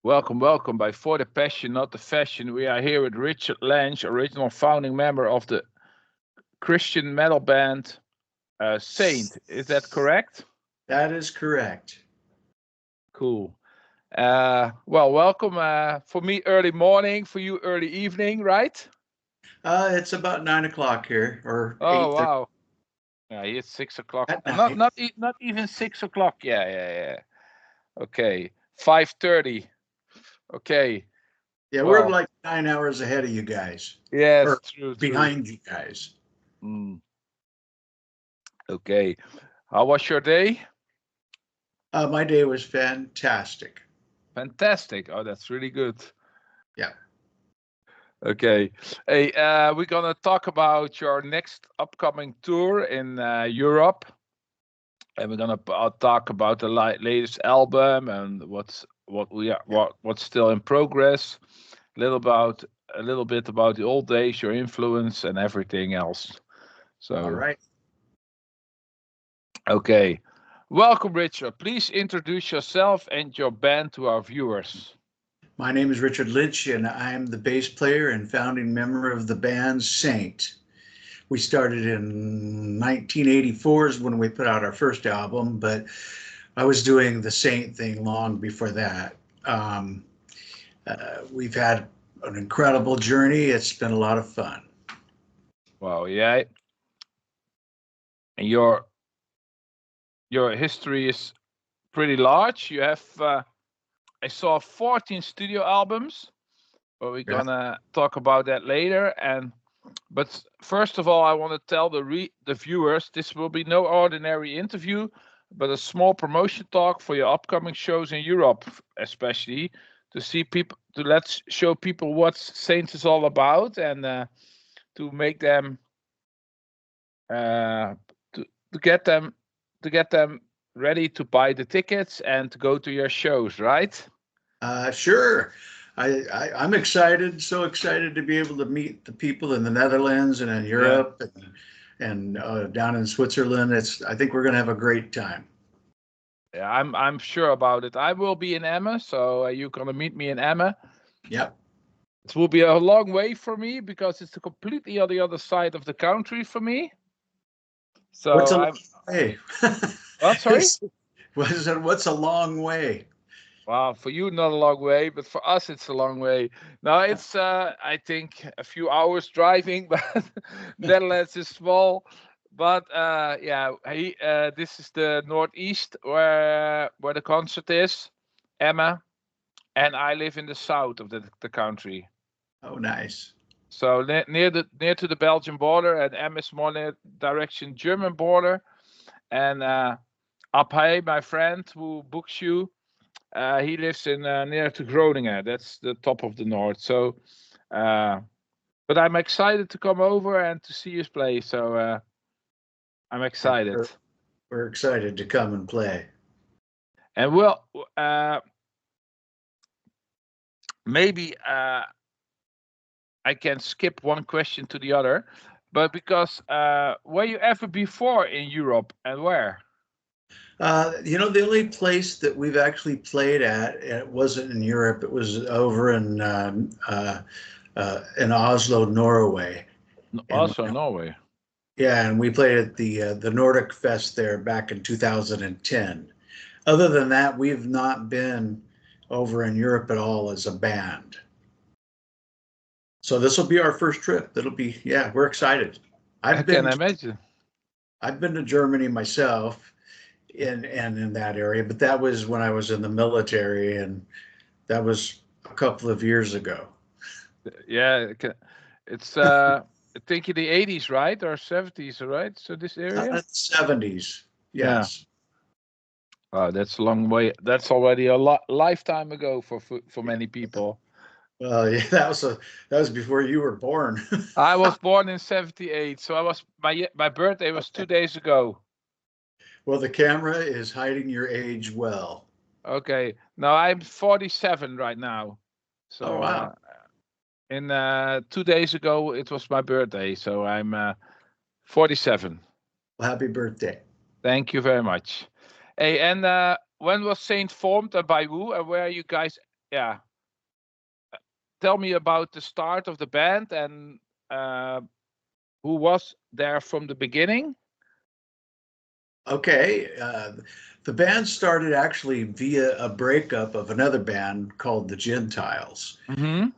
Welcome, welcome by For the Passion, Not the Fashion. We are here with Richard Lynch, original founding member of the Christian metal band Saint. Is that correct? That is correct. Cool. Well, welcome. For me, early morning. For you, early evening, right? It's about 9 o'clock here, or Oh, 8:30 wow. Yeah, it's 6 o'clock. at Not night. not not even 6 o'clock. Yeah. Okay, 5:30. Okay. Yeah, we're Well, like 9 hours ahead of you guys, yes, or true. behind you guys. Mm, okay. How was your day? My day was fantastic. Fantastic. Oh, that's really good. Yeah. Okay. Hey, we're gonna talk about your next upcoming tour in Europe, and we're gonna talk about the latest album and what's still in progress. A little bit about the old days, your influence, and everything else. All So, right. okay. Welcome, Richard. Please introduce yourself and your band to our viewers. My name is Richard Lynch, and I'm the bass player and founding member of the band Saint. We started in 1984 is when we put out our first album, but I was doing the Saint thing long before that. Um, we've had an incredible journey. It's been a lot of fun. Wow, yeah. And your history is pretty large. You have I saw 14 studio albums, but we're Yeah. gonna talk about that later. But first of all, I want to tell the viewers this will be no ordinary interview, but a small promotion talk for your upcoming shows in Europe, especially to see people to let's show people what Saints is all about and to make them uh, to to get them to get them ready to buy the tickets and to go to your shows, right? Sure. I'm excited, so excited to be able to meet the people in the Netherlands and in Yeah. Europe and down in Switzerland. I think we're going to have a great time. Yeah, I'm sure about it. I will be in Emma, so you're gonna meet me in Emma. Yep. It will be a long way for me because it's completely on the other side of the country for me. What's So a long I'm way? what? Sorry. What's a long way? Well, for you not a long way, but for us it's a long way. Now it's I think a few hours driving, but Netherlands is small. But yeah, this is the northeast where the concert is, Emma, and I live in the south of the country. Oh, nice. So near to the Belgian border, and Emma is more near direction German border. And Abhay, my friend who books you, he lives in near to Groningen. That's the top of the north. So, uh, but I'm excited to come over and to see his play. So I'm Yeah, excited. we're excited to come and play. And well, maybe I can skip one question to the other, but because were you ever before in Europe and where? The only place that we've actually played at, it wasn't in Europe. It was over in Oslo, Norway, and Also Norway. yeah, and we played at the Nordic Fest there back in 2010. Other than that, we've not been over in Europe at all as a band. So this will be our first trip. That'll be yeah, we're excited. I I've can been imagine. I've been to Germany myself in that area, but that was when I was in the military, and that was a couple of years ago. Yeah, it's I think in the 80s, right, or 70s, right? So this area. 70s, Yeah. yes. Oh, that's a long way. That's already a lifetime ago for many people. Well, yeah, that was before you were born. I was born in 78, so I was my birthday was 2 days ago. Well, the camera is hiding your age well. Okay, now I'm 47 right now. Oh So wow! in 2 days ago it was my birthday, so I'm 47. Well, happy birthday. Thank you very much. Hey, and when was Saint formed and by who, and where are you guys yeah, tell me about the start of the band and who was there from the beginning. Okay, the band started actually via a breakup of another band called the Gentiles. Mm-hmm.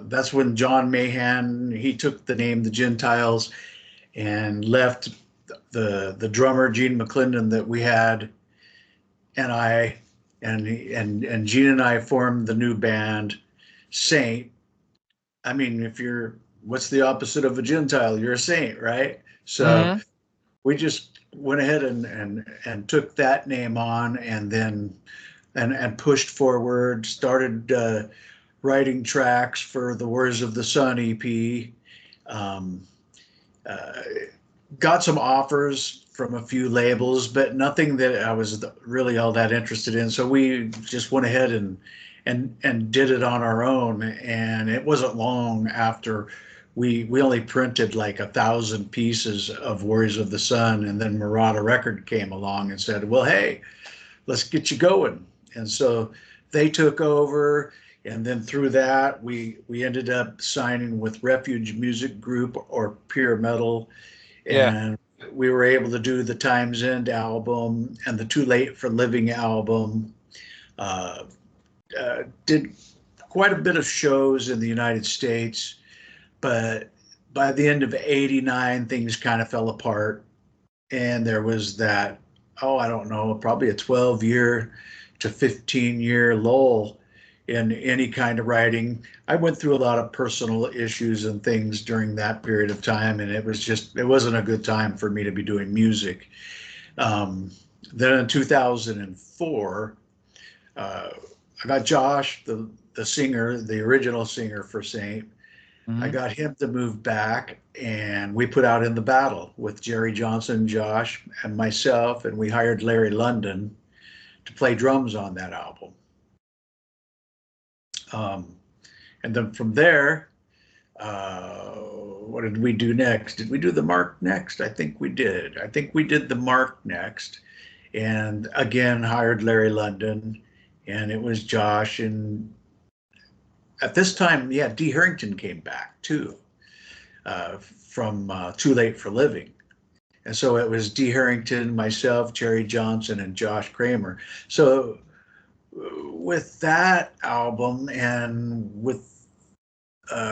That's when John Mahan, he took the name the Gentiles and left the drummer Gene McClendon that we had, and and Gene and I formed the new band Saint. I mean, what's the opposite of a Gentile? You're a saint, right? So Mm-hmm. we just went ahead and took that name on, and then and pushed forward, started writing tracks for the Warriors of the Sun EP. Um, uh, got some offers from a few labels, but nothing that I was really all that interested in. So we just went ahead and did it on our own. And it wasn't long after we only printed like 1,000 pieces of Warriors of the Sun, and then Murata Record came along and said, "Well, hey, let's get you going." And so they took over. And then through that, we ended up signing with Refuge Music Group or Pure Metal, Yeah. and we were able to do the Times End album and the Too Late for Living album. Uh, did quite a bit of shows in the United States, but by the end of '89, things kind of fell apart. And there was that, oh, I don't know, probably a 12-year to 15-year lull in any kind of writing. I went through a lot of personal issues and things during that period of time, and it wasn't a good time for me to be doing music. Um, then in 2004, I got Josh, the singer, the original singer for Saint. I Mm-hmm. got him to move back, and we put out In the Battle with Jerry Johnson, Josh, and myself, and we hired Larry London to play drums on that album. Um, and then from there, what did we do next? Did we do the Mark next? I think we did. I think we did the Mark next, and again hired Larry London, and it was Josh. And at this time, yeah, Dee Harrington came back too, from Too Late for Living. And so it was Dee Harrington, myself, Jerry Johnson, and Josh Kramer. So with that album and with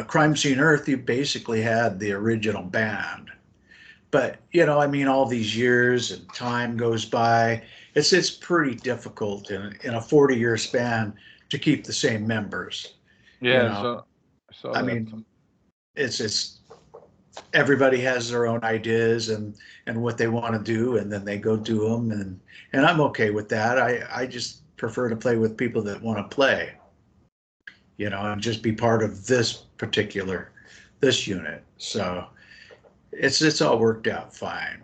Crime Scene Earth, you basically had the original band. But I mean, all these years and time goes by. It's pretty difficult in a 40-year span to keep the same members. You Yeah. know, So I that. mean, it's everybody has their own ideas and what they want to do, and then they go do them, and I'm okay with that. I just prefer to play with people that want to play, and just be part of this unit. So it's all worked out fine.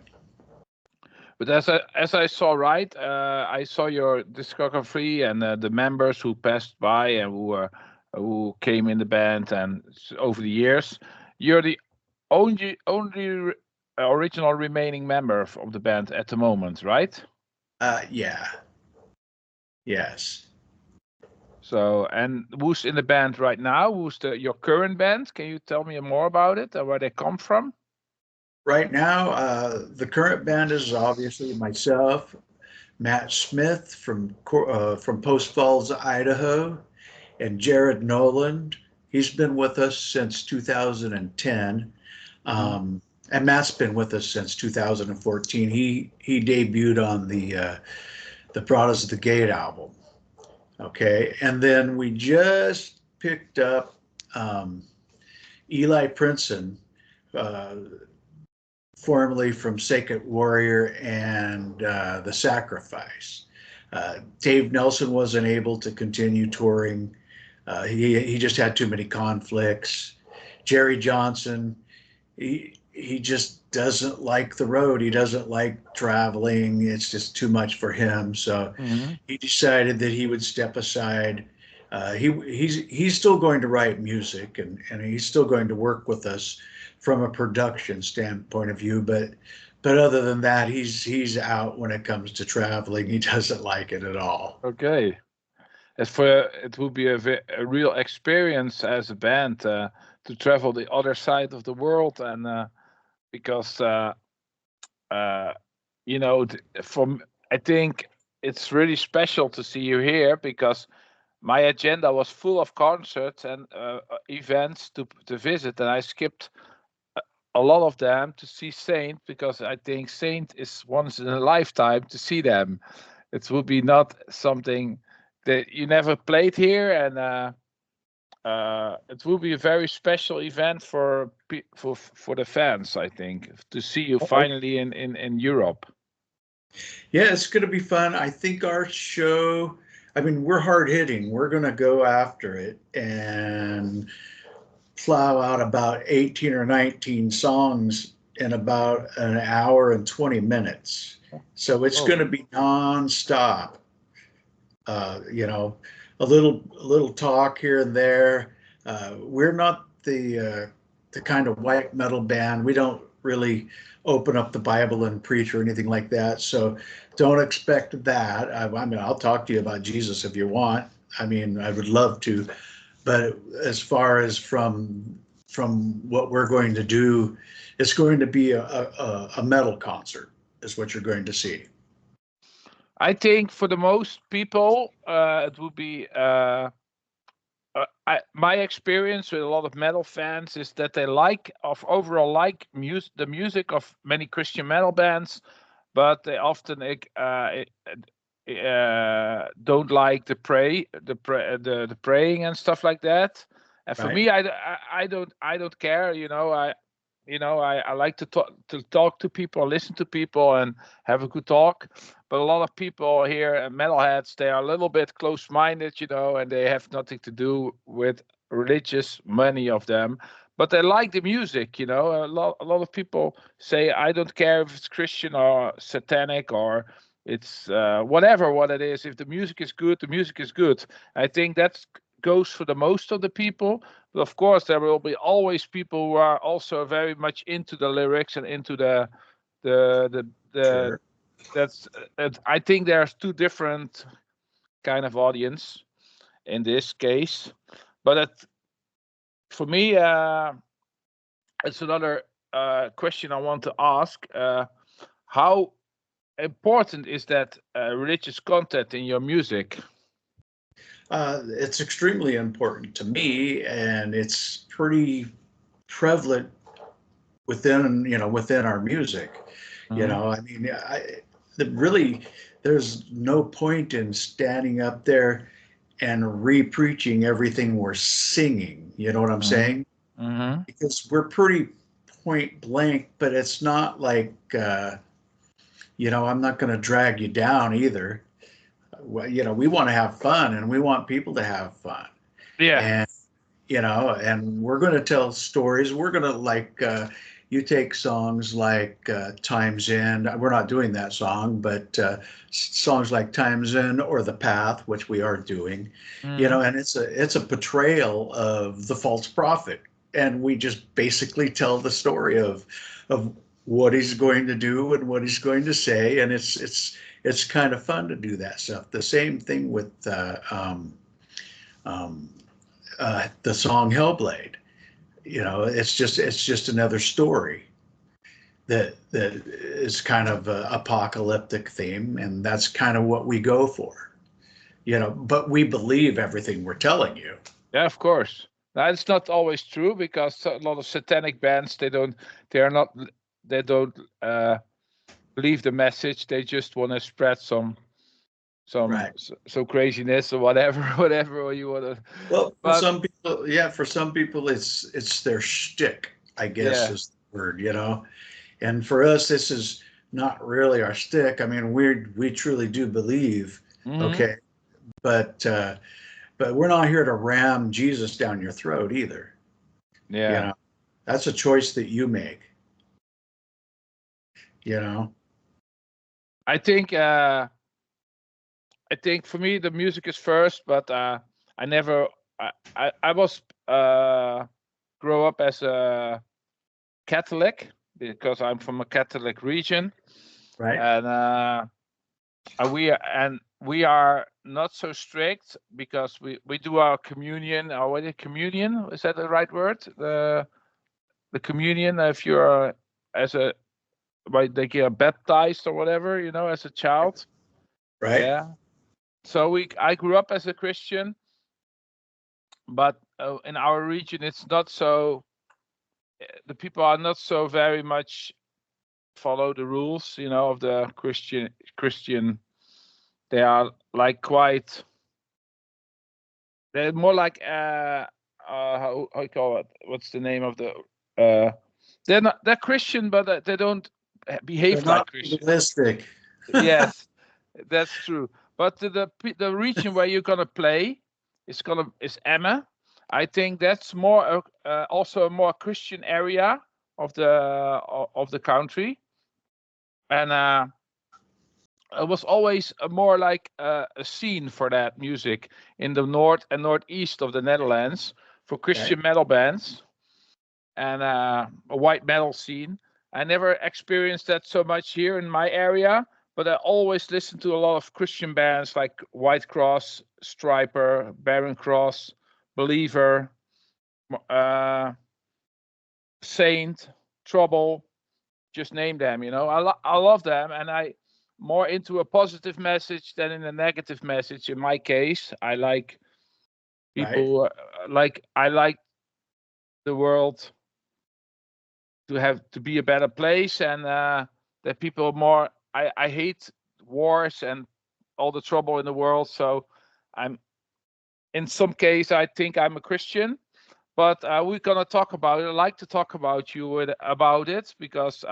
But as I saw, right, I saw your discography and the members who passed by and who came in the band and over the years. You're the only original remaining member of the band at the moment, right? Yeah. Yes. So, and who's in the band right now? Who's your current band? Can you tell me more about it and where they come from? Right now, the current band is obviously myself, Matt Smith from Post Falls, Idaho, and Jared Noland. He's been with us since 2010. Mm-hmm. And Matt's been with us since 2014. He debuted on the Broad of the Gate album. Okay, and then we just picked up Eli Princeton, uh, formerly from Sacred Warrior and The Sacrifice. Dave Nelson wasn't able to continue touring. He just had too many conflicts. Jerry Johnson, he just doesn't like the road. He doesn't like traveling. It's just too much for him. So Mm-hmm. he decided that he would step aside. He's still going to write music, and he's still going to work with us from a production standpoint of view. But other than that, he's out when it comes to traveling. He doesn't like it at all. Okay. it will be a real experience as a band to travel the other side of the world, and because you know, I think it's really special to see you here because my agenda was full of concerts and events to visit, and I skipped a lot of them to see Saint because I think Saint is once in a lifetime to see them. It will be not something that you never played here, and it will be a very special event for the fans. I think to see you finally in Europe. Yeah, it's going to be fun. I think our show, I mean, we're hard hitting. We're going to go after it and plow out about 18 or 19 songs in about an hour and 20 minutes. So it's going to be nonstop. You know, a little talk here and there. We're not the kind of white metal band. We don't really open up the Bible and preach or anything like that. So don't expect that. I mean, I'll talk to you about Jesus if you want. I mean, I would love to. But as far as from what we're going to do, it's going to be a metal concert is what you're going to see. I think for the most people, it would be. My experience with a lot of metal fans is that they overall like the music of many Christian metal bands, but they often don't like the praying and stuff like that. And for me, I don't care. I like to talk to people, listen to people, and have a good talk. But a lot of people here, metalheads, they are a little bit close-minded, and they have nothing to do with religious. Many of them, but they like the music. A lot of people say, I don't care if it's Christian or satanic or it's whatever what it is. If the music is good, the music is good. I think that goes for the most of the people. But of course, there will be always people who are also very much into the lyrics and into the Sure. I think there's two different kind of audience in this case. But for me, it's another question I want to ask. How important is that religious content in your music? It's extremely important to me, and it's pretty prevalent within our music. I mean, there's no point in standing up there and re-preaching everything we're singing. You know what I'm saying? Mm-hmm. Because we're pretty point blank, but it's not like I'm not going to drag you down either. We want to have fun, and we want people to have fun. Yeah. And we're going to tell stories. We're going to you take songs like Time's End. We're not doing that song, but songs like Time's End or The Path, which we are doing, and it's a portrayal of the false prophet. And we just basically tell the story of what he's going to do and what he's going to say. And it's kind of fun to do that stuff. The same thing with the song Hellblade. It's just another story that is kind of an apocalyptic theme, and that's kind of what we go for. But we believe everything we're telling you. Yeah, of course. Now, it's not always true because a lot of satanic bands they don't believe the message. They just want to spread some craziness or whatever you want to. Well, for some people, it's their shtick, I guess is the word. And for us, this is not really our shtick. I mean, we truly do believe, okay, but we're not here to ram Jesus down your throat either. Yeah, that's a choice that you make. I think for me the music is first, but I was grow up as a Catholic because I'm from a Catholic region, right? And we are not so strict because we do our communion. Or what is communion? Is that the right word? The communion. If you're as a like they get baptized or whatever, as a child. Right. Yeah. So I grew up as a Christian, but in our region it's not so. The people are not so very much follow the rules, of the Christian. They are like quite. They're more like how you call it? What's the name of the? They're Christian, but they don't They're behave like not Christian. realistic. Yes, that's true. But the region where you're gonna play is Emma. I think that's more also a more Christian area of the country, and it was always more like a scene for that music in the north and northeast of the Netherlands for Christian metal bands and a white metal scene. I never experienced that so much here in my area, but I always listened to a lot of Christian bands like White Cross, Striper, Barren Cross, Believer, Saint, Trouble, just name them. I love them, and I more into a positive message than in a negative message. In my case, I like people I like the world to be a better place, and that people more. I hate wars and all the trouble in the world. So I'm in some case I think I'm a Christian, but we're gonna talk about it. I like to talk about it because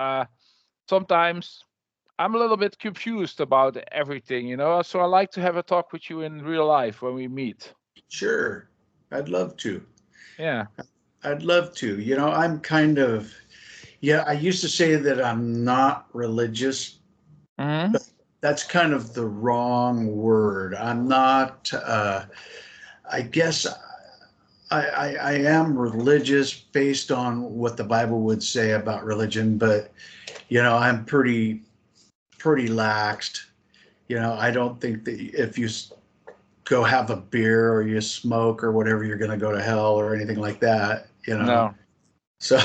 sometimes I'm a little bit confused about everything, So I like to have a talk with you in real life when we meet. Sure. I'd love to. Yeah. I'd love to. I'm kind of, I used to say that I'm not religious, Hmm. but that's kind of the wrong word. I'm not, I guess I am religious based on what the Bible would say about religion, but, I'm pretty laxed. I don't think that if you go have a beer or you smoke or whatever, you're going to go to hell or anything like that, No. So,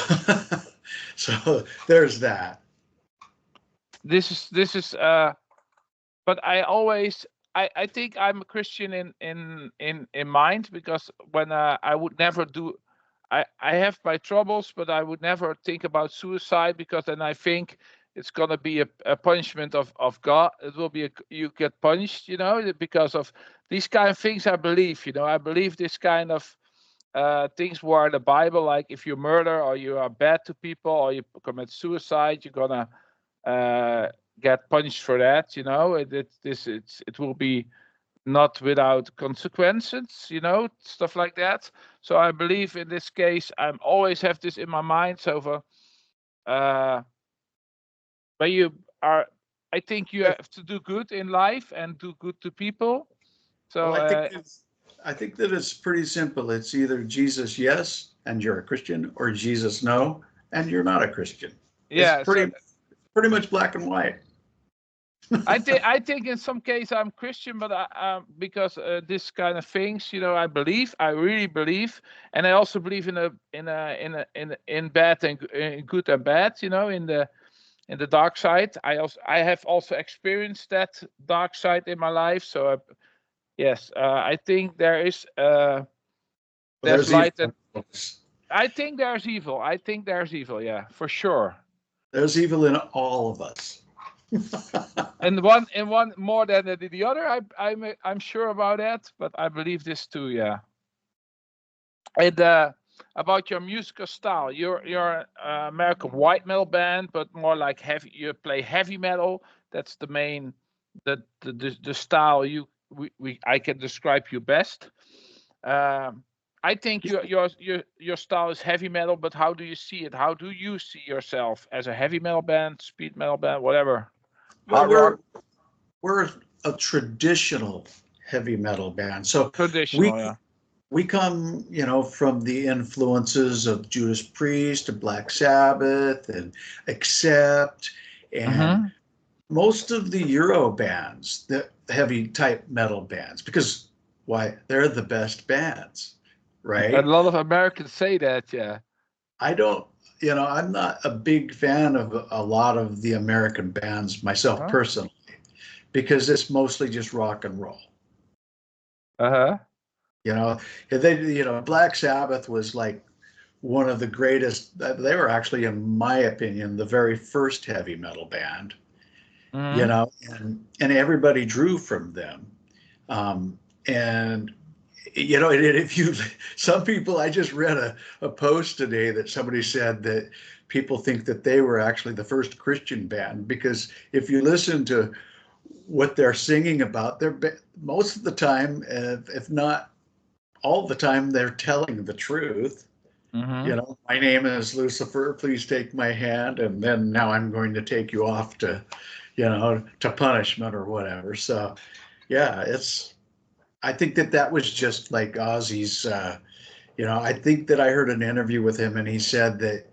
so there's that. This is but I think I'm a Christian in mind, because when I would never do. I have my troubles, but I would never think about suicide, because then I think it's gonna be a punishment of God. It will be you get punished, because of these kind of things. I believe, I believe this kind of things were in the Bible. Like if you murder or you are bad to people or you commit suicide, you're gonna get punished for that. It will be not without consequences, stuff like that. So I believe in this case, I always have this in my mind. So for when you are, I think you have to do good in life and do good to people. So Well, I think that it's pretty simple. It's either Jesus yes and you're a Christian, or Jesus no and you're not a Christian. It's yeah, so pretty much black and white. I think in some case I'm Christian, but because this kind of things, I really believe, and I also believe in bad and in good and bad, in the dark side. I have also experienced that dark side in my life. So yes, I think there's There's light. evil. I think there's evil. I think there's evil. Yeah, for sure. There's evil in all of us. And one more than the other. I'm sure about that, but I believe this too. Yeah. And about your musical style, you're American white metal band, but more like heavy. You play heavy metal. That's the main the style I can describe you best. I think your style is heavy metal, but how do you see it? How do you see yourself as a heavy metal band, speed metal band, whatever? Well, Hard rock, we're a traditional heavy metal band. So traditional, yeah. we come, from the influences of Judas Priest and Black Sabbath and Accept, and Mm-hmm. most of the Euro bands that heavy type metal bands because why? They're the best bands, A right? lot of Americans say that, yeah. I don't, I'm not a big fan of a lot of the American bands myself Huh? personally because it's mostly just rock and roll. Uh-huh. You know, Black Sabbath was like one of the greatest. They were actually, in my opinion, the very first heavy metal band. Hmm. And everybody drew from them. And if you, some people, I just read a post today that somebody said that people think that they were actually the first Christian band because if you listen to what they're singing about, they're most of the time, if not all the time, they're telling the truth. Hmm. My name is Lucifer, please take my hand, and then now I'm going to take you off to punishment or whatever. So yeah, I think that was just like Ozzy's, I think that I heard an interview with him and he said that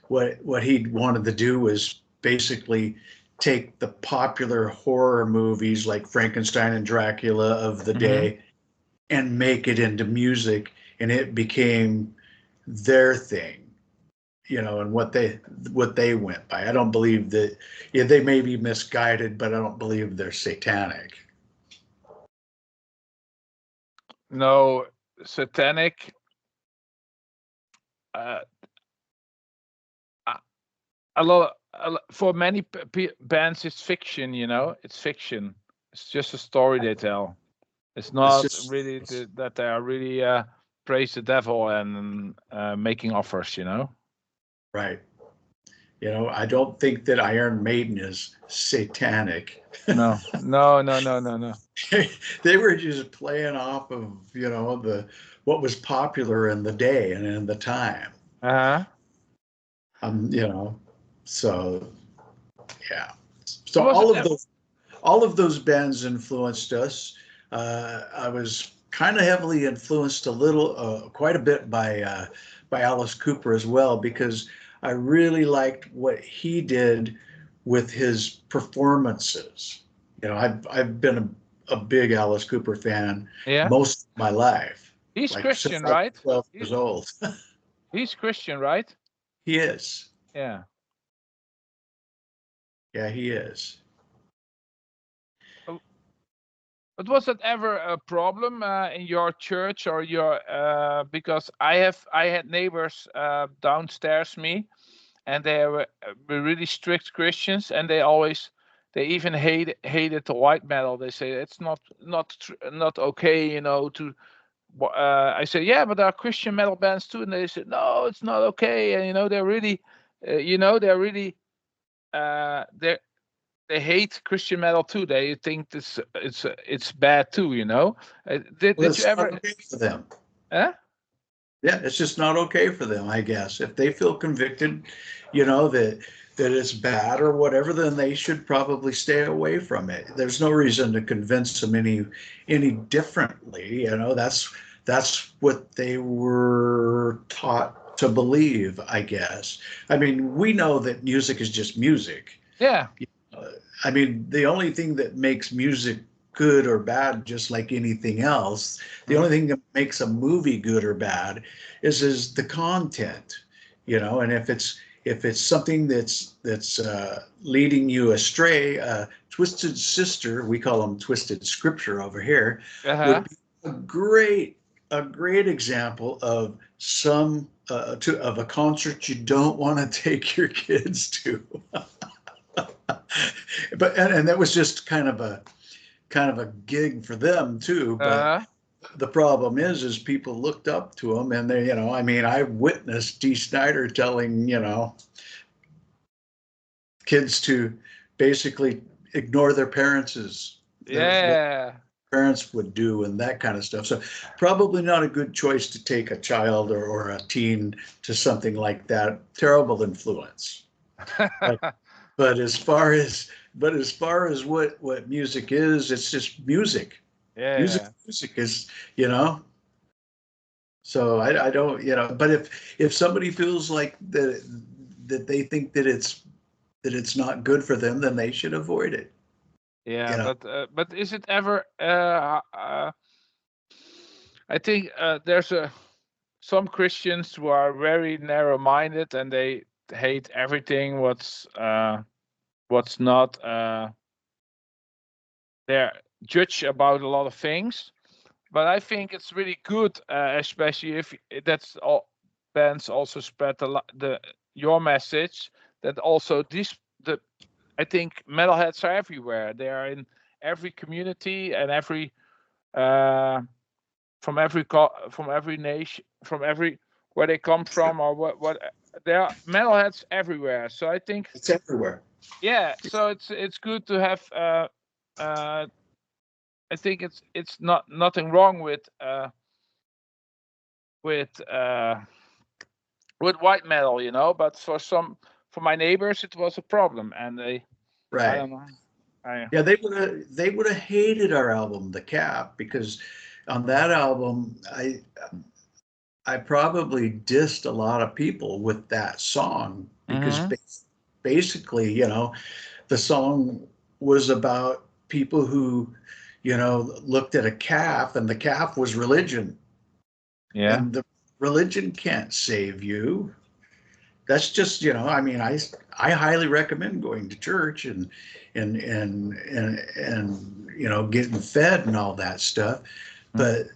what he wanted to do was basically take the popular horror movies like Frankenstein and Dracula of the Hmm. day and make it into music, and it became their thing, and what they went by. I don't believe that, yeah, they may be misguided, but I don't believe they're satanic. No, satanic. Uh, a for many bands, it's fiction. It's fiction. It's just a story they tell. It's It's not just really that they are really praise the devil and making offers. right. I don't think that Iron Maiden is satanic. No, no, no, no, no, no. They were just playing off of, the what was popular in the day and in the time. Uh-huh. Um, you know, so yeah. So Was it? all of those bands influenced us. I was kind of heavily influenced quite a bit by Alice Cooper as well because I really liked what he did with his performances. I've been a big Alice Cooper fan Yeah. most of my life, He's like since Christian, I was right? 12 He, years old. he's Christian, right? He is. Yeah. Yeah, he is. Uh, But was that ever a problem in your church or your because I had neighbors downstairs me, and they were really strict Christians, and they even hated the white metal. They say it's not okay, to. I said, yeah, but there are Christian metal bands too, and they said, no, it's not okay, and they're really, they're really, they hate Christian metal too. They think it's bad too. Well, Did you it's not ever? okay for them. Huh? Yeah, it's just not okay for them, I guess. If they feel convicted, that it's bad or whatever, then they should probably stay away from it. There's no reason to convince them any differently. That's what they were taught to believe, I guess. I mean, we know that music is just music. Yeah. I mean, the only thing that makes music good or bad, just like anything else, the Mhm. only thing that makes a movie good or bad is the content, and if it's something that's leading you astray, Twisted Sister, we call them Twisted Scripture over here, Uh-huh. would be a great example of of a concert you don't want to take your kids to. And that was just kind of a gig for them too. But Uh-huh. the problem is people looked up to him, and I mean, I witnessed Dee Snider telling kids to basically ignore their what Yeah. parents would do and that kind of stuff. So probably not a good choice to take a child or a teen to something like that. Terrible influence. But But as far as what music is, it's just music. Music, Yeah. music is, you know. So I don't, But if somebody feels like that they think that it's not good for them, then they should avoid it. Yeah, You know, but is it ever? I think there's some Christians who are very narrow-minded and they hate everything what's not. They're judge about a lot of things, but I think it's really good, especially if that's all bands also spread your message. That also I think metalheads are everywhere. They are in every community and every uh, from every nation, from every where they come from or what. There are metalheads everywhere. So I think it's everywhere. yeah. So it's good to have. I think it's not nothing wrong with uh, with white metal, But for my neighbors, it was a problem, and I Right. don't know. Yeah, they would have hated our album, The Cap, because on that album, I probably dissed a lot of people with that song because Mm-hmm. basically, the song was about people who, looked at a calf, and the calf was religion, Yeah. and the religion can't save you. That's just, I mean, I highly recommend going to church and getting fed and all that stuff, but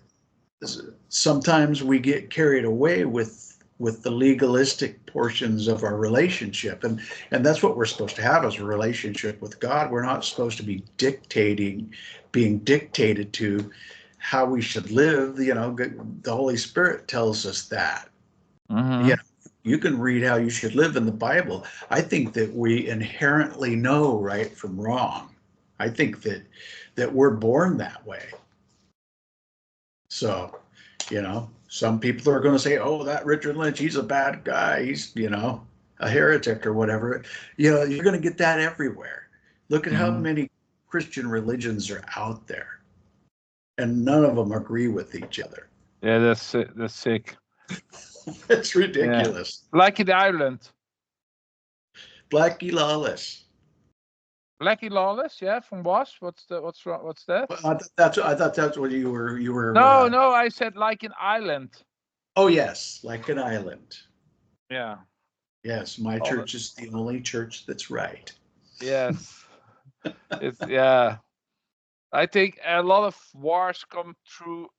sometimes we get carried away with the legalistic portions of our relationship, and that's what we're supposed to have, as a relationship with God. We're not supposed to be being dictated to how we should live. The Holy Spirit tells us that. Mm-hmm. Yeah, you can read how you should live in the Bible. I think that we inherently know right from wrong. I think that we're born that way. So, some people are going to say, "Oh, that Richard Lynch, he's a bad guy. He's, a heretic or whatever." You're going to get that everywhere. Look at how Mm-hmm. many Christian religions are out there, and none of them agree with each other. Yeah, that's sick. It's Yeah, ridiculous. like in Ireland, Blackie Lawless. Blackie Lawless. Yeah, from Wasp. What's wrong? What's that? I thought that's what you were. No, no, I said like in Ireland. Oh yes, like an island. Yeah. Yes, my All the, church is the only church that's right. yes. It's yeah. I think a lot of wars come through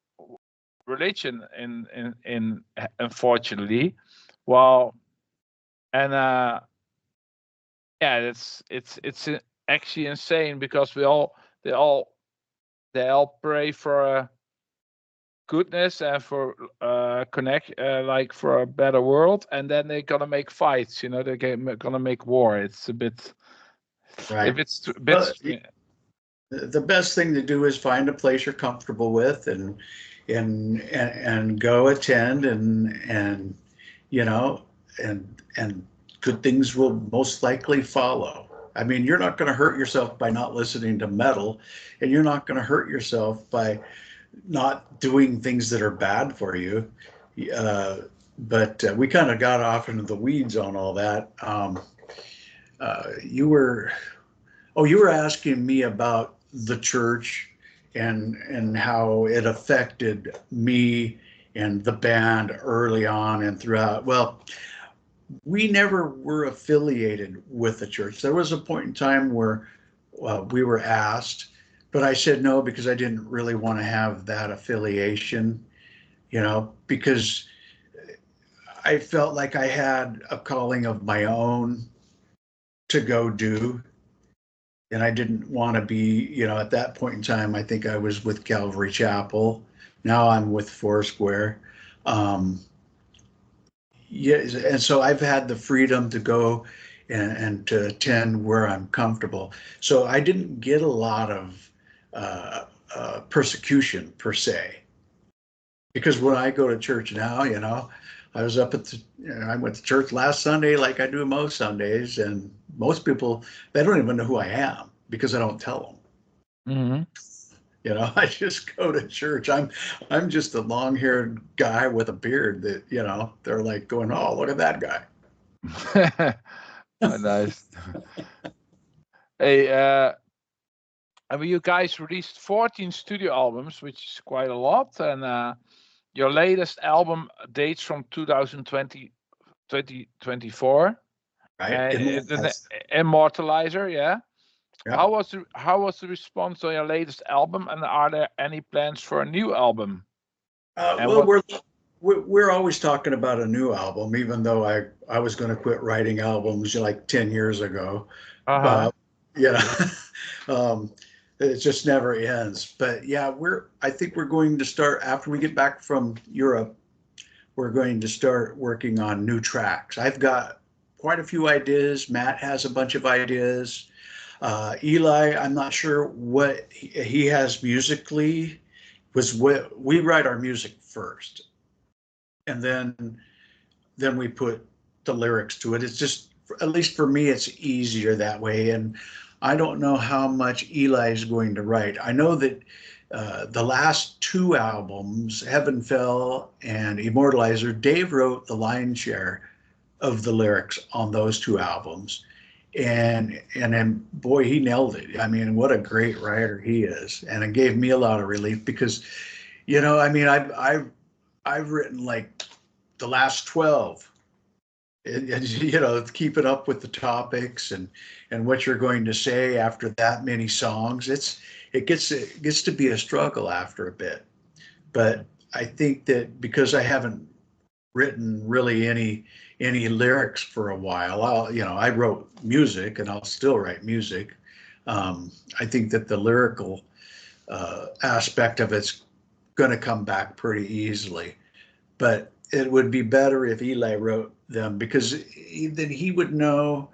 religion in unfortunately. Well, and yeah, it's actually insane because they all they all pray for goodness and for connect like for a better world, and then they're gonna make fights. They're gonna make war. It's a bit if Right. it's a bit Well, the best thing to do is find a place you're comfortable with, and go attend, and you know and good things will most likely follow. I mean, you're not going to hurt yourself by not listening to metal, and you're not going to hurt yourself by not doing things that are bad for you. But we kind of got off into the weeds on all that. You were you were asking me about the church and how it affected me and the band early on and throughout. Well, we never were affiliated with the church. There was a point in time where we were asked, but I said no because I didn't really want to have that affiliation, because I felt like I had a calling of my own to go do. And I didn't want to be, at that point in time, I think I was with Calvary Chapel. Now I'm with Foursquare. Um, yeah, and so I've had the freedom to go and to attend where I'm comfortable. So I didn't get a lot of persecution per se, because when I go to church now, I was up I went to church last Sunday like I do most Sundays, and most people, they don't even know who I am because I don't tell them. Mhm. I just go to church. I'm just a long-haired guy with a beard that, they're like going, "Oh, look at that guy." Oh, nice. Hey, And you guys released 14 studio albums, which is quite a lot. And your latest album dates from 2020, 2024. Right? The Immortalizer, yeah. Yeah. How was the response on your latest album, and are there any plans for a new album? Well, we're always talking about a new album, even though I was going to quit writing albums like 10 years ago. Uh-huh. Yeah, it just never ends. But yeah, I think we're going to start after we get back from Europe. We're going to start working on new tracks. I've got quite a few ideas. Matt has a bunch of ideas. Eli, I'm not sure what he has musically. Was what we write our music first, and then we put the lyrics to it. It's just, at least for me, it's easier that way. And I don't know how much Eli is going to write. I know that the last two albums, Heaven Fell and Immortalizer, Dave wrote the lion's share of the lyrics on those two albums. And then boy, he nailed it. I mean, what a great writer he is. And it gave me a lot of relief because, I mean, I've written like the last 12, and keeping up with the topics and what you're going to say after that many songs. It gets to be a struggle after a bit. But I think that because I haven't written really any lyrics for a while, I wrote music and I'll still write music. I think that the lyrical aspect of it's going to come back pretty easily. But it would be better if Eli wrote them, because then he would know,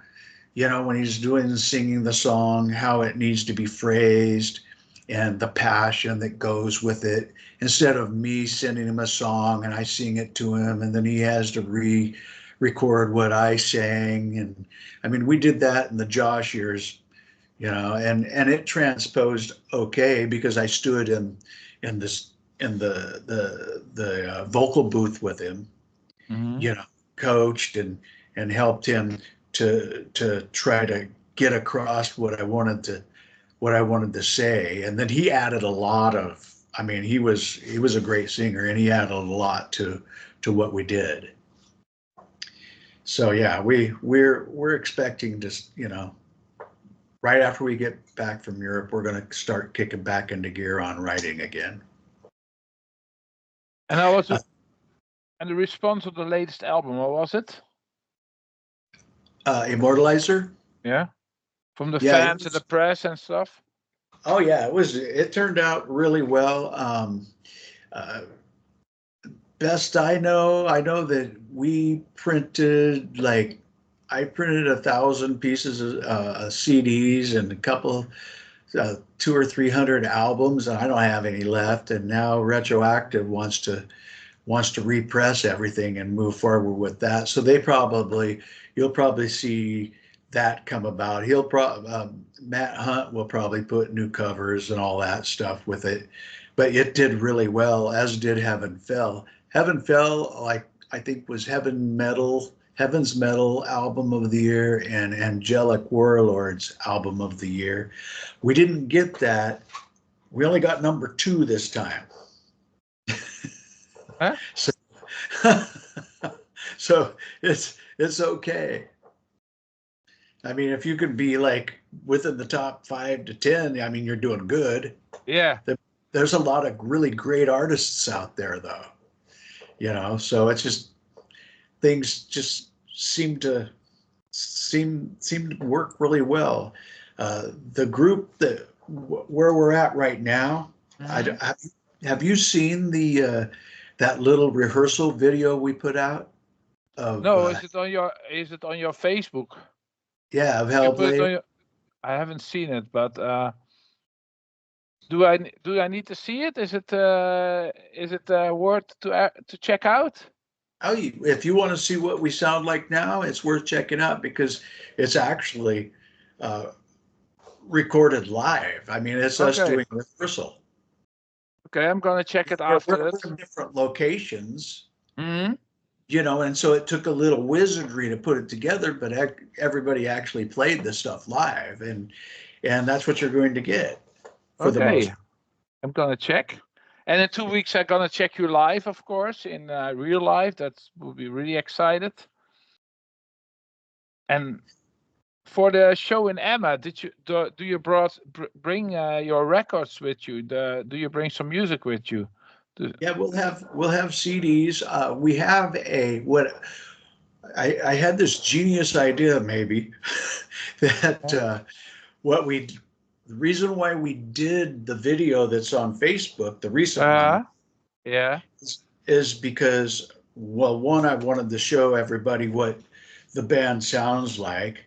when he's singing the song, how it needs to be phrased and the passion that goes with it, instead of me sending him a song and I sing it to him and then he has to record what I sang. And I mean, we did that in the Josh years, and it transposed okay because I stood in the vocal booth with him, Mm-hmm. Coached and helped him to try to get across what I wanted to say. And then he added a lot of, I mean, he was a great singer and he added a lot to what we did. So yeah, we're expecting to, right after we get back from Europe, we're going to start kicking back into gear on writing again. And and the response of the latest album, what was it? Immortalizer? Yeah. From the fans and the press and stuff? Oh yeah, it turned out really well. Best I know that we printed I printed 1,000 pieces of CDs and a couple, 200 or 300 albums, and I don't have any left. And now Retroactive wants to repress everything and move forward with that. So you'll probably see that come about. Matt Hunt will probably put new covers and all that stuff with it. But it did really well, as did Heaven Fell. Heaven Fell, I think, was Heaven's Metal Album of the Year and Angelic Warlords Album of the Year. We didn't get that. We only got number 2 this time. Huh? So it's okay. I mean, if you could be within the top 5 to 10, I mean, you're doing good. Yeah. There's a lot of really great artists out there, though. So it's just, things just seem to work really well. The group where we're at right now, have you seen that little rehearsal video we put out? No, is it on your Facebook? Yeah, of Hellblade. I haven't seen it, but do I need to see it? Is it worth to check out? Oh, if you want to see what we sound like now, it's worth checking out because it's actually recorded live. I mean, it's us doing rehearsal. Okay, I'm gonna check it after we're it. in different locations. Mm-hmm. And so it took a little wizardry to put it together, but everybody actually played the stuff live, and that's what you're going to get. for the most. Okay, I'm gonna check. And in 2 weeks, I'm gonna check you live, of course, in real life. That will be really excited. And for the show in Emma, do you bring your records with you? Do you bring some music with you? Yeah, we'll have CDs. We have what I had this genius idea maybe that the reason why we did the video that's on Facebook, the recent one, Yeah. is because, well, one, I wanted to show everybody what the band sounds like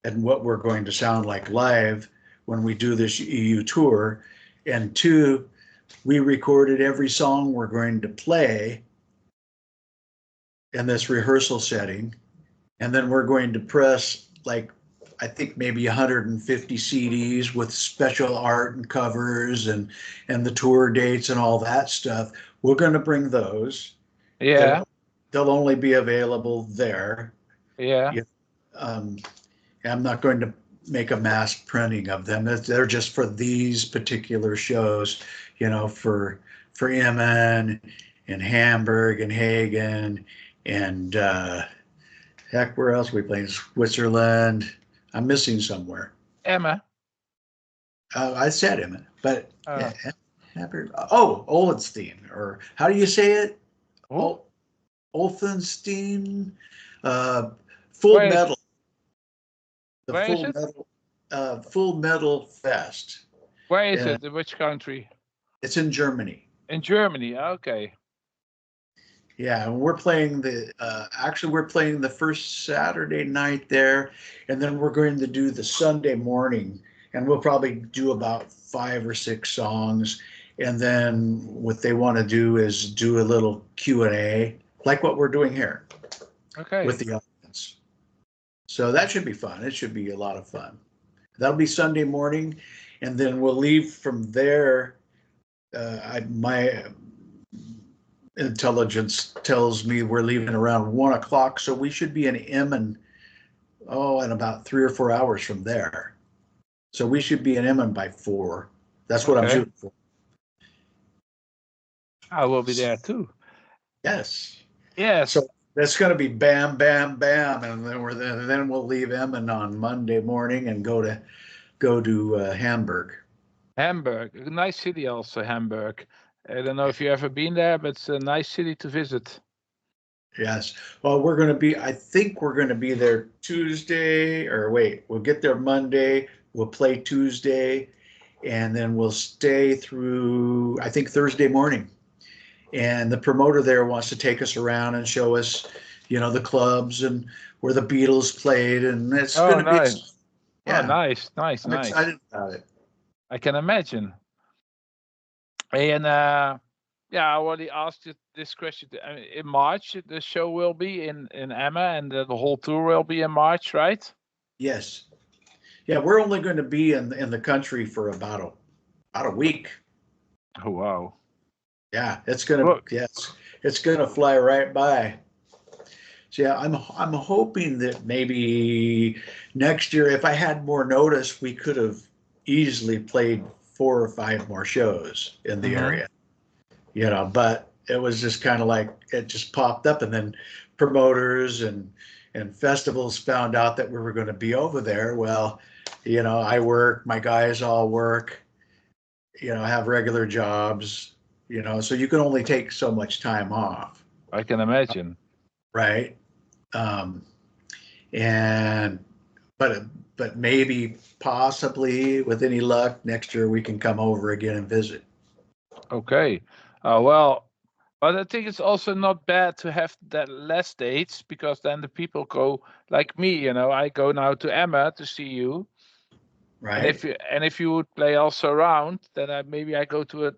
and what we're going to sound like live when we do this EU tour. And two, we recorded every song we're going to play in this rehearsal setting. And then we're going to press, like, I think maybe 150 CDs with special art and covers and the tour dates and all that stuff. We're going to bring those. Yeah. They'll only be available there. Yeah. I'm not going to make a mass printing of them. They're just for these particular shows, for Emmen and Hamburg and Hagen and heck, where else are we playing? Switzerland. I'm missing somewhere. Emma. I said Emmen, but Hamburg. Oh, Olenstein, or how do you say it? Olfenstein. Full Where Metal. The Where is Full it? Metal. Full Metal Fest. Where is it? In which country? It's in Germany. In Germany. Okay. Yeah, and we're playing we're playing the first Saturday night there, and then we're going to do the Sunday morning, and we'll probably do about 5 or 6 songs, and then what they want to do is do a little Q&A, like what we're doing here. Okay. With the audience. So that should be fun. It should be a lot of fun. That'll be Sunday morning, and then we'll leave from there. My intelligence tells me we're leaving around 1 o'clock, so we should be in Emmen, in about 3 or 4 hours from there. So we should be in Emmen by 4. That's what I'm shooting for. I will be there too. Yes. Yes. So that's going to be bam, bam, bam, and then we'll leave Emmen on Monday morning and go to Hamburg. Hamburg, a nice city also, Hamburg. I don't know if you've ever been there, but it's a nice city to visit. Yes. Well, I think we're going to be there Tuesday, we'll get there Monday, we'll play Tuesday, and then we'll stay through, I think, Thursday morning. And the promoter there wants to take us around and show us, the clubs and where the Beatles played, and it's going to nice. be. Yeah. Oh, nice. I'm excited about it. I can imagine. And I already asked you this question. In March, the show will be in Emma, and the whole tour will be in March, right? Yes. Yeah, we're only going to be in the country for about a week. Oh, wow. Yeah, it's gonna fly right by. So yeah, I'm hoping that maybe next year, if I had more notice, we could have easily played 4 or 5 more shows in the area. But it was just kind of like it just popped up, and then promoters and festivals found out that we were going to be over there. Well, I work, my guys all work, have regular jobs, so you can only take so much time off. I can imagine. Right. But maybe possibly with any luck next year we can come over again and visit. Okay. Well, but I think it's also not bad to have that less dates, because then the people go like me, I go now to Emma to see you. Right. And if you would play also around, then maybe I go to a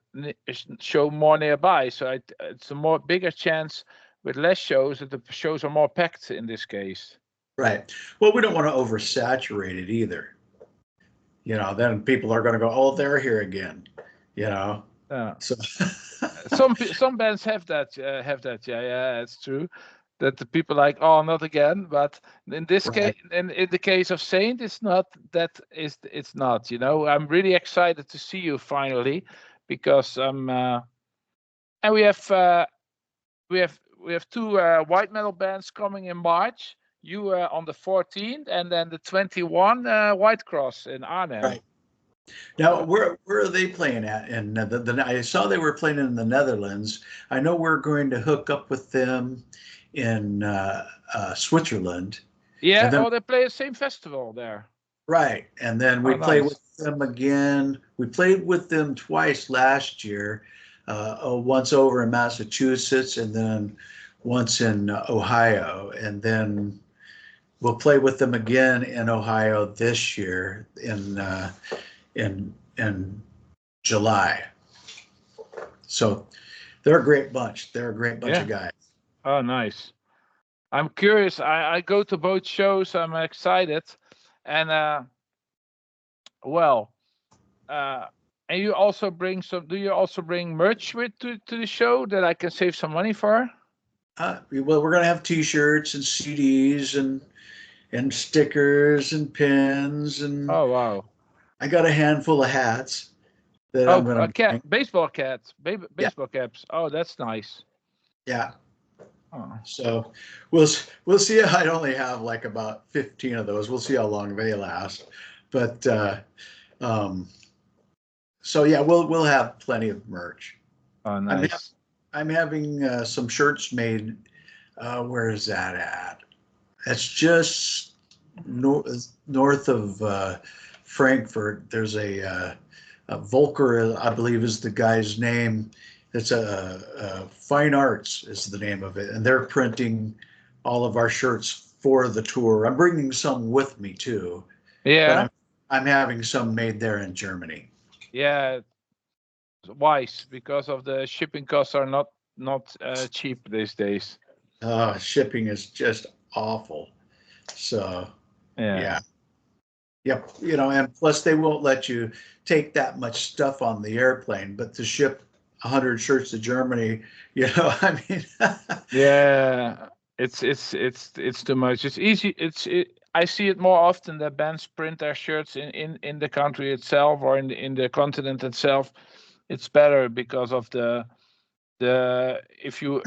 show more nearby. So it's a bigger chance with less shows that the shows are more packed in this case. Right. Well, we don't want to oversaturate it either. Then people are going to go, oh, they're here again. So some bands have that. Yeah, it's true. that the people like, oh, not again. But in this Right. case, in the case of Saint, it's not that. It's not. I'm really excited to see you finally, because and we have two white metal bands coming in March. You on the 14th, and then the 21 White Cross in Arnhem. Right. Now, Uh, where are they playing at? And I saw they were playing in the Netherlands. I know we're going to hook up with them in Switzerland, yeah. and then Oh, they play the same festival there. right, and then we Oh, play with nice. them again. We played with them twice last year. Once over in Massachusetts, and then once in Ohio, and then we'll play with them again in Ohio this year in July. So they're a great bunch. They're a great bunch Yeah. of guys. Oh, nice. I'm curious. I go to both shows. I'm excited, and well, uh, and you also bring some. Do you also bring merch with to the show that I can save some money for? Well, we're gonna have T-shirts and CDs and stickers and pins, and Oh, wow. I got a handful of hats that Oh, I'm a gonna cat, bring. baseball caps, Yeah, baseball caps. Oh, that's nice. yeah. Oh, So we'll see. I only have like about 15 of those. We'll see how long they last. But um, so yeah, we'll have plenty of merch. oh, I'm nice. I'm having some shirts made. Where is that at? It's just north of Frankfurt. There's a Volker, I believe, is the guy's name. It's a Fine Arts is the name of it, and they're printing all of our shirts for the tour. I'm bringing some with me too, but Yeah, I'm having some made there in Germany. yeah. Wise, because of the shipping costs are not cheap these days. Shipping is just awful. So Yeah. yeah. Yep, and plus they won't let you take that much stuff on the airplane, but to ship 100 shirts to Germany, I mean, Yeah, it's too much. It's easy. I see it more often that bands print their shirts in the country itself, or in the continent itself. It's better because of the if you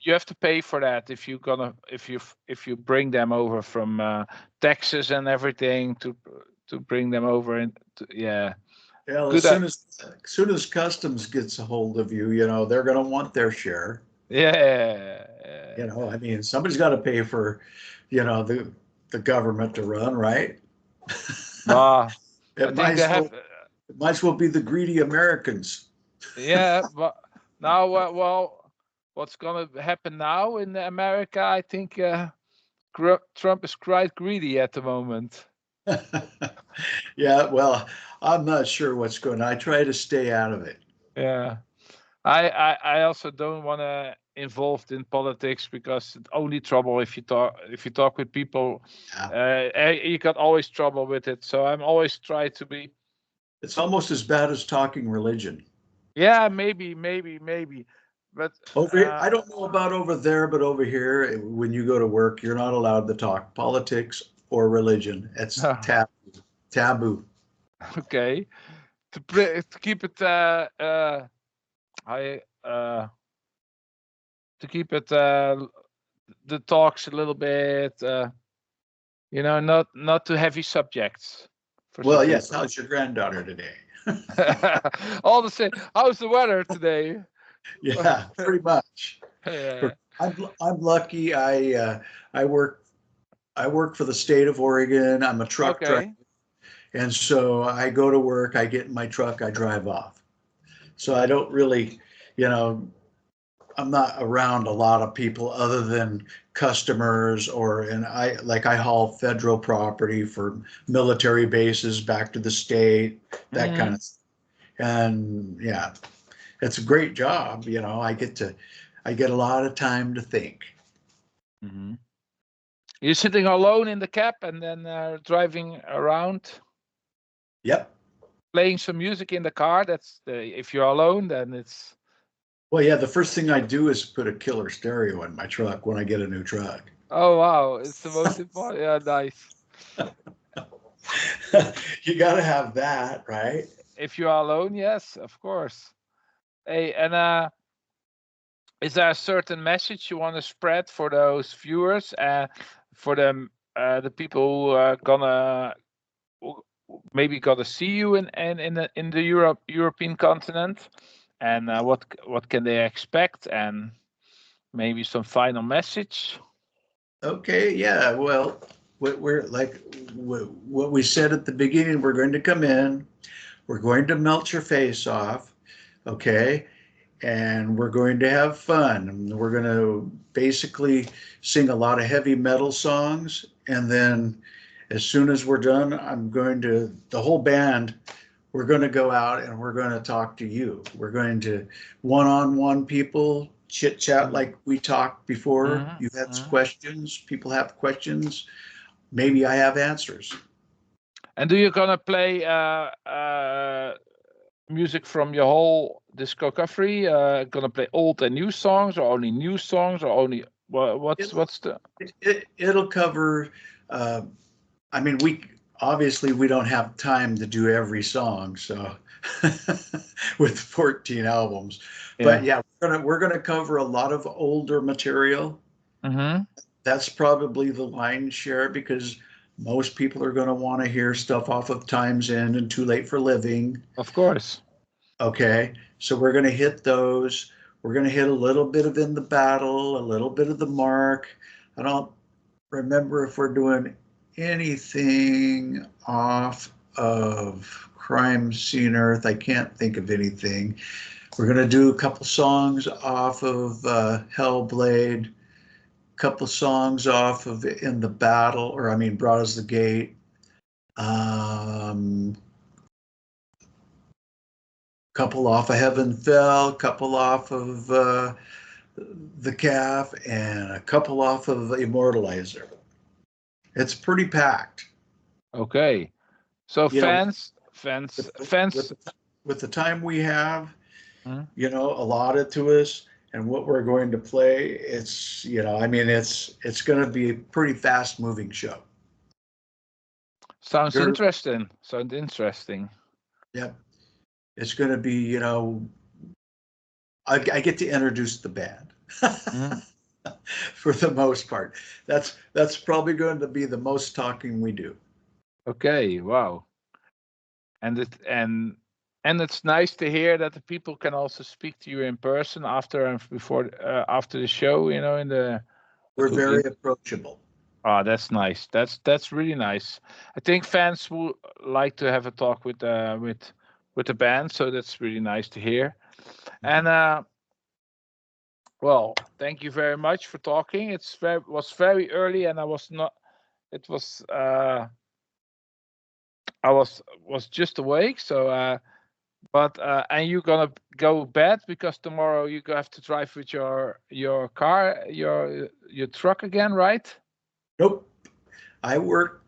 have to pay for that if you bring them over from Texas and everything to bring them over, and yeah, well, good. as soon as customs gets a hold of you, they're going to want their share. Yeah. I mean, somebody's got to pay for, the government to run, right? But I It might think they as have. well, it might as well be the greedy Americans. Yeah, but now, well, what's gonna happen now in America? I think Trump is quite greedy at the moment. Yeah, well, I'm not sure what's going on. I try to stay out of it. Yeah, I also don't want to involved in politics, because it's only trouble if you talk with people. Yeah. You got always trouble with it. So I'm always try to be. It's almost as bad as talking religion. Yeah, maybe, but Over here, I don't know about over there, but over here, when you go to work, you're not allowed to talk politics or religion. It's taboo. Taboo. okay. To keep it I to keep it the talks a little bit not too heavy subjects for some Well, yes. people. How's your granddaughter today? All the same, how's the weather today? Yeah, pretty much. Yeah. I'm lucky. I work for the state of Oregon. I'm a truck driver, Okay. and so I go to work. I get in my truck. I drive off. So I don't really, you know, I'm not around a lot of people other than customers and I haul federal property for military bases back to the state, that kind Hmm. of stuff. And yeah, it's a great job. I get a lot of time to think. Hmm. You're sitting alone in the cab and then driving around, Yep. playing some music in the car. That's if you're alone, then it's Well, yeah, the first thing I do is put a killer stereo in my truck when I get a new truck. Oh wow, it's the most important. Yeah, nice. You got to have that, right? If you are alone, yes, of course. Hey, and is there a certain message you want to spread for those viewers, for the people who are maybe gonna see you in the European continent, and what can they expect, and maybe some final message? Okay, yeah. Well, we're like what we said at the beginning, we're going to come in, we're going to melt your face off, okay? And we're going to have fun. And we're going to basically sing a lot of heavy metal songs. And then as soon as we're done, the whole band, we're going to go out and we're going to talk to you. We're going to one-on-one people chit chat like we talked before. You have questions, people have questions. Maybe I have answers. And do you gonna play music from your whole discography? Gonna play old and new songs, or only new songs, or only what's the? It'll cover. I mean, we don't have time to do every song, so with 14 albums. But yeah, we're gonna cover a lot of older material. That's probably the lion's share because most people are going to want to hear stuff off of Time's End and Too Late for Living. Of course. Okay, so we're going to hit those. We're going to hit a little bit of In the Battle, a little bit of The Mark. I don't remember if we're doing anything off of Crime Scene Earth. I can't think of anything. We're going to do a couple songs off of Hellblade. Couple songs off of In the Battle, or I mean, Broad as the Gate. Couple off of Heaven Fell, couple off of The Calf, and a couple off of Immortalizer. It's pretty packed. Okay, so fans. With the time we have, allotted to us, and what we're going to play, it's going to be a pretty fast moving show. Sounds interesting. Yep. It's going to be, I get to introduce the band for the most part. That's probably going to be the most talking we do. Okay. Wow. And it's nice to hear that the people can also speak to you in person after and before after the show. We're very approachable. Oh, that's nice. That's really nice. I think fans will like to have a talk with the band, so that's really nice to hear. And well, thank you very much for talking. Was very early, and I was not. It was I was just awake, so. But and you're gonna go bed because tomorrow you have to drive with your car, your truck again, right? Nope. I work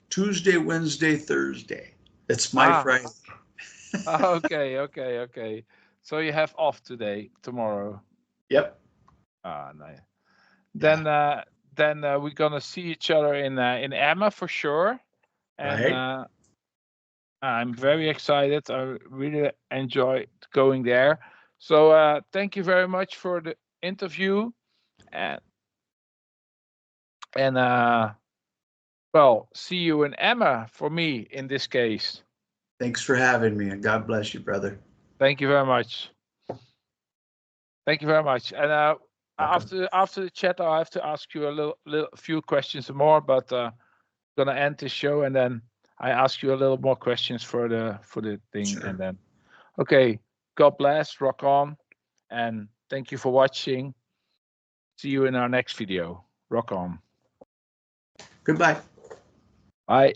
Tuesday, Wednesday, Thursday. It's my Friday. Okay. So you have off tomorrow. Yep. Nice. Then we're gonna see each other in Emma for sure, and right. I'm very excited. I really enjoyed going there. So thank you very much for the interview, and well, see you in Emma for me in this case. Thanks for having me, and God bless you, brother. Thank you very much. Thank you very much. And after the chat, I have to ask you a few questions more, but I'm gonna end the show, and then I ask you a little more questions for the thing, Sure. and then okay. God bless. Rock on, and thank you for watching. See you in our next video. Rock on. Goodbye. Bye.